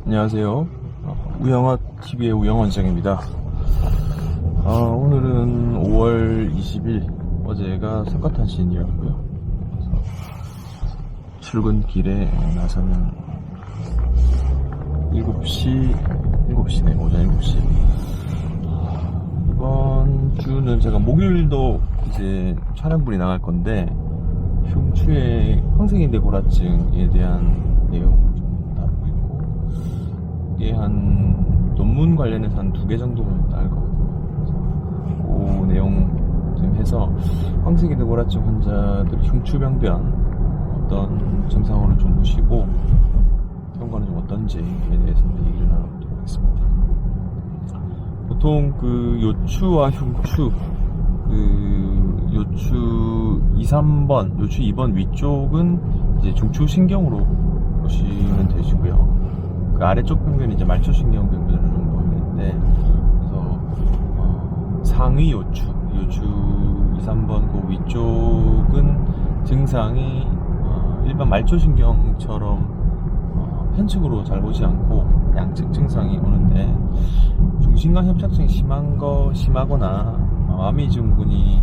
안녕하세요. 우영아 TV의 우영원장입니다. 오늘은 5월 20일, 어제가 석가탄신일이었고요. 출근길에 나서는 7시네, 오전 7시. 이번 주는 제가 목요일도 이제 촬영분이 나갈 건데, 흉추의 황색인대고라증에 대한 내용을 좀 다루고 있고, 이게 한 논문 관련해서 한 2개 정도는 나올 거거든요. 그래서 그 내용 좀 해서 황색인대고라증 환자들 흉추병변 어떤 증상으로 좀 보시고 경과는 좀 어떤지에 대해서 얘기를 나눠보도록 하겠습니다. 보통 그 요추와 흉추, 그 요추 2, 3번, 요추 2번 위쪽은 이제 중추신경으로 보시면 되시고요. 그 아래쪽 병변이 이제 말초신경 병변으로 좀 보이는데, 그래서 상위 요추 2, 3번 그 위쪽은 증상이 일반 말초신경처럼 편측으로 잘 오지 않고 양측 증상이 오는데, 중심간 협착증이 심하거나 와미증후군이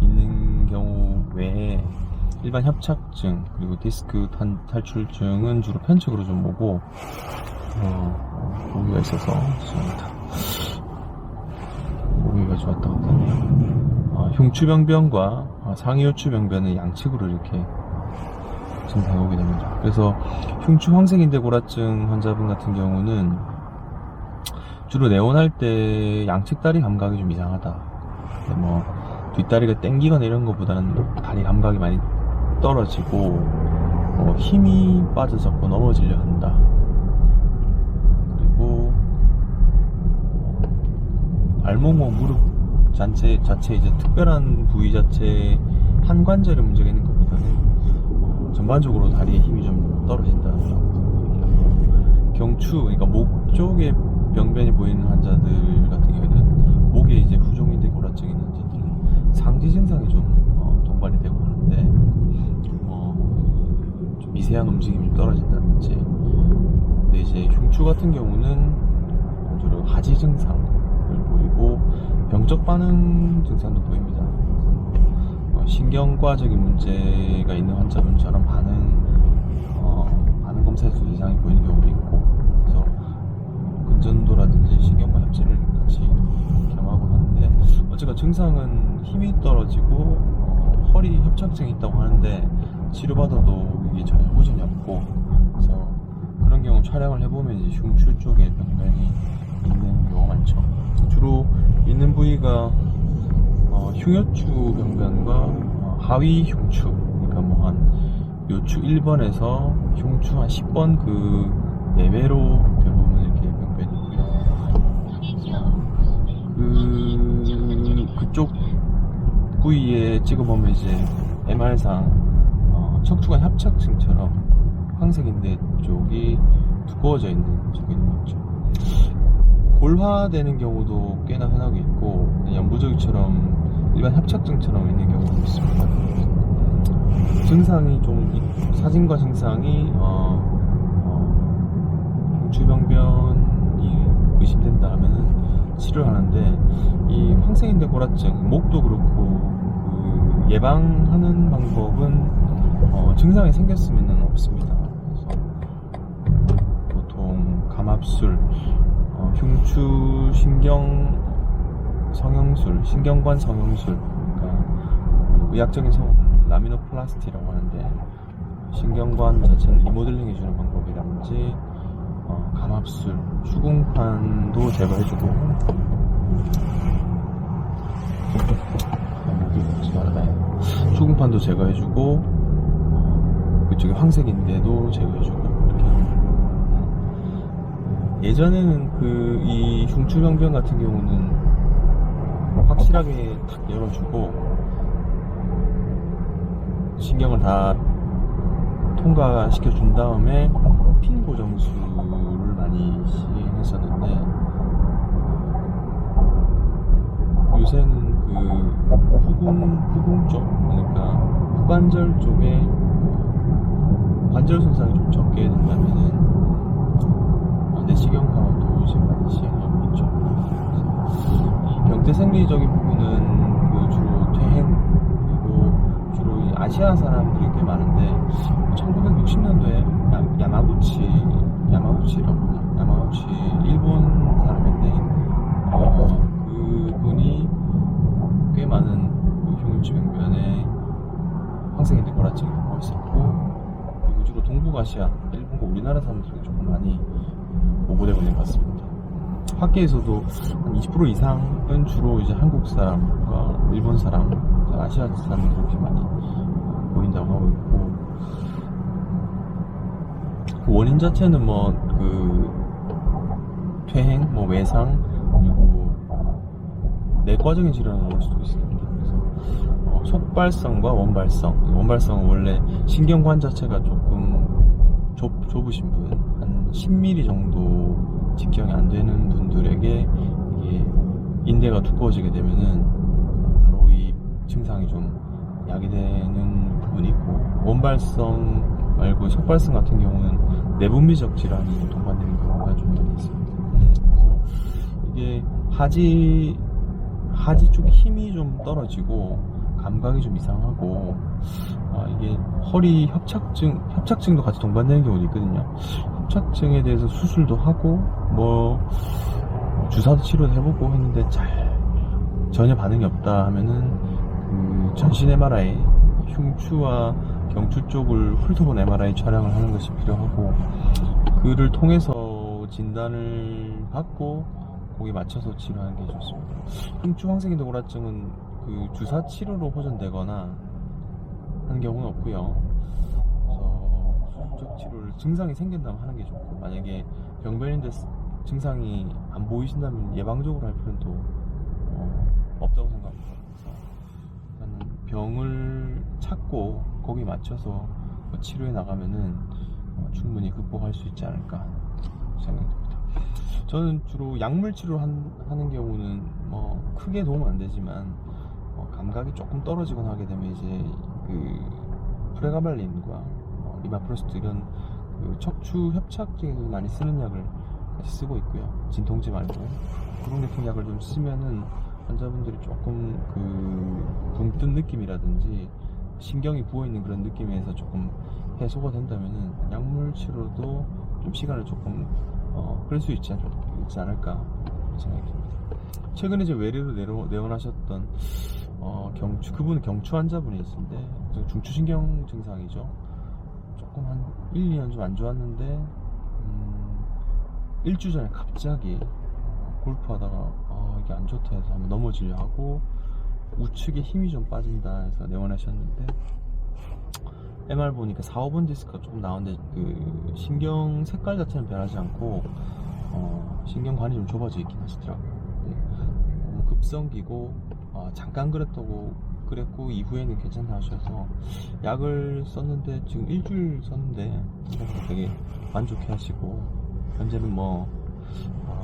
있는 경우 외에 일반 협착증 그리고 디스크 탈출증은 주로 편측으로 좀 오고 보기가 있어서 보기가 좋았다고 하네요. 흉추병변과 상위요추병변은 양측으로 이렇게 증상이 오게 됩니다. 그래서 흉추 황색인대고라증 환자분 같은 경우는 주로 내원할 때 양측 다리 감각이 좀 이상하다. 뭐 뒷다리가 땡기거나 이런 것보다는 다리 감각이 많이 떨어지고 힘이 빠져서 넘어지려 한다. 그리고 발목과 무릎 자체 이제 특별한 부위 자체 한 관절에 문제가 있는 것보다는 전반적으로 다리에 힘이 좀 떨어진다라고 얘기하고, 경추, 그러니까 목 쪽에 병변이 보이는 환자들 같은 경우에는 목에 이제 후종인대고라증이 있는 환자들은 상지 증상이 좀 동반이 되고 하는데, 좀 미세한 움직임이 좀 떨어진다든지. 근데 이제 흉추 같은 경우는 주로 하지 증상을 보이고 병적 반응 증상도 보입니다. 신경과적인 문제가 있는 환자분처럼 반응 검사에서 이상이 보이는 경우도 있고, 그래서 근전도라든지 신경과 협체를 같이 겸하고 하는데, 어쨌든 증상은 힘이 떨어지고 허리 협착증이 있다고 하는데 치료받아도 이게 전혀 호전이 없고, 그래서 그런 경우 촬영을 해보면 이제 흉추 쪽에 병변이 있는 경우가 많죠. 주로 있는 부위가 흉요추 병변과 하위 흉추, 그러니까 뭐 한 요추 1번에서 흉추 한 10번 그 내외로 대부분 이렇게 병변이 있고요. 그쪽 부위에 찍어보면 이제 MR상 척추관 협착증처럼 황색인대 쪽이 두꺼워져 있는 쪽이 있는 거죠. 골화되는 경우도 꽤나 흔하게 있고, 연부저기처럼 일반 협착증처럼 있는 경우도 있습니다. 증상이 좀 사진과 증상이 흉추병변이 의심된다 하면은 치료를 하는데, 이 황색인대고라증 목도 그렇고 그 예방하는 방법은 증상이 생겼으면은 없습니다. 그래서 보통 감압술, 흉추 신경 성형술, 신경관 성형술, 그러니까 의학적인 성은 라미노플라스티라고 하는데, 신경관 자체를 리모델링 해주는 방법이라든지 감압술, 수궁판도 제거해주고, 수궁판도 제거해주고, 그쪽에 황색인대도 제거해주고, 이렇게 합니다. 예전에는 이 흉추병변 같은 경우는 확실하게 탁 열어주고 신경을 다 통과시켜 준 다음에 핀 고정술을 많이 시행했었는데, 요새는 그 후궁 쪽, 그러니까 후관절 쪽에 관절 손상이 좀 적게 된다면은 지금 많이 시행하고 있죠. 그래서 이 병태 생리적인 부분은 그 주로 퇴행 그리고 주로 이 아시아 사람들이 꽤 많은데 1960년도에 야마구치 일본 사람인데 그분이 꽤 많은 그 흉울지 병변에 황색인대 고라증을 갖고 있었고 그리고 주로 동북아시아, 일본과 우리나라 사람들이 조금 많이 보고되고 있는 것 같습니다. 학계에서도 한 20% 이상은 주로 이제 한국 사람과 일본 사람, 아시아 사람들이 그렇게 많이 보인다고 하고 있고 그 원인 자체는 뭐 그 퇴행, 뭐 외상 그리고 내과적인 질환으로 올 수도 있습니다. 그래서 속발성과 원발성은 원래 신경관 자체가 조금 좁으신 분, 한 10mm 정도 직경이 안 되는 분들에게 이게 인대가 두꺼워지게 되면은 바로 이 증상이 좀 야기되는 부분이 있고 원발성 말고 속발성 같은 경우는 내분비적 질환이 동반되는 경우가 좀 많이 있습니다. 그래서 이게 하지 쪽 힘이 좀 떨어지고 감각이 좀 이상하고 이게 허리 협착증도 같이 동반되는 경우도 있거든요. 협착증에 대해서 수술도 하고 뭐 주사도 치료도 해보고 했는데 전혀 반응이 없다 하면은 그 전신 MRI 흉추와 경추 쪽을 훑어본 MRI 촬영을 하는 것이 필요하고 그를 통해서 진단을 받고 거기에 맞춰서 치료하는 게 좋습니다. 흉추 황색인대 고라증은 그 주사 치료로 호전되거나 하는 경우는 없고요. 그래서 수술적 치료를 증상이 생긴다면 하는 게 좋고 만약에 병변인데 증상이 안 보이신다면 예방적으로 할 필요는 또 없다고 생각합니다. 그래서 일단은 병을 찾고 거기에 맞춰서 치료해 나가면은 충분히 극복할 수 있지 않을까 생각됩니다. 저는 주로 약물 치료를 하는 경우는 뭐 크게 도움은 안 되지만 감각이 조금 떨어지거나 하게 되면 이제 그 프레가발린과 리마프로스트 이런 그 척추 협착증에서 많이 쓰는 약을 같이 쓰고 있고요. 진통제 말고 그런 같은 약을 좀 쓰면은 환자분들이 조금 그 붕 뜬 느낌이라든지 신경이 부어있는 그런 느낌에서 조금 해소가 된다면은 약물 치료도 좀 시간을 조금 끌 수 있지 않을까 생각이 듭니다. 최근에 제 외래로 내원하셨던 그분은 경추 환자분이 있는데 중추신경 증상이죠. 조금 한 1, 2년 좀 안 좋았는데 1주 전에 갑자기 골프하다가 이게 안 좋다 해서 한번 넘어지려 하고 우측에 힘이 좀 빠진다 해서 내원하셨는데 MR 보니까 4, 5번 디스크가 조금 나오는데 그 신경 색깔 자체는 변하지 않고 신경관이 좀 좁아져 있긴 하시더라고요. 너무 급성기고 잠깐 그랬고 이후에는 괜찮다 하셔서 약을 썼는데 지금 일주일 썼는데 되게 만족해 하시고 현재는 뭐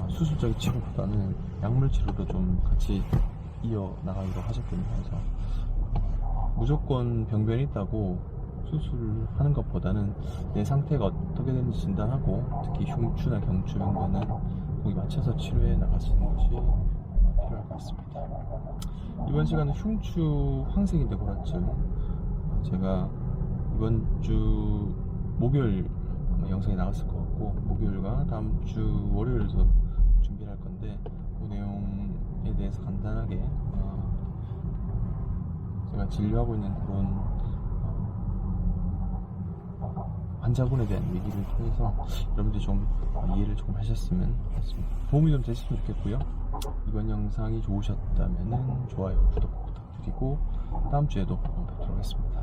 수술적인 치료보다는 약물 치료로 좀 같이 이어나가기로 하셨거든요. 그래서 무조건 병변이 있다고 수술하는 것보다는 내 상태가 어떻게 되는지 진단하고 특히 흉추나 경추 병변은 거기 맞춰서 치료해 나가시는 것이 필요할 것 같습니다. 이번 시간은 흉추 황색인대 고라증 제가 이번 주 목요일 영상이 나왔을 것 같고 목요일과 다음 주 월요일도 준비를 할 건데 그 내용에 대해서 간단하게 제가 진료하고 있는 그런 환자분에 대한 얘기를 통해서 여러분들이 좀 이해를 조금 하셨으면 좋겠습니다. 도움이 좀 되셨으면 좋겠고요. 이번 영상이 좋으셨다면 좋아요, 구독 부탁드리고 다음 주에도 뵙도록 하겠습니다.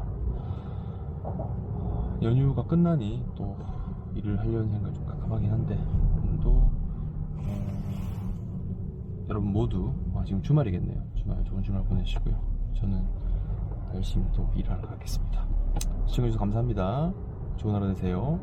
연휴가 끝나니 또 일을 하려는 생각이 좀 깝깝하긴 한데 오늘도 여러분 모두 지금 주말이겠네요. 주말 좋은 주말 보내시고요. 저는 열심히 또 일하러 가겠습니다. 시청해주셔서 감사합니다. 좋은 하루 되세요.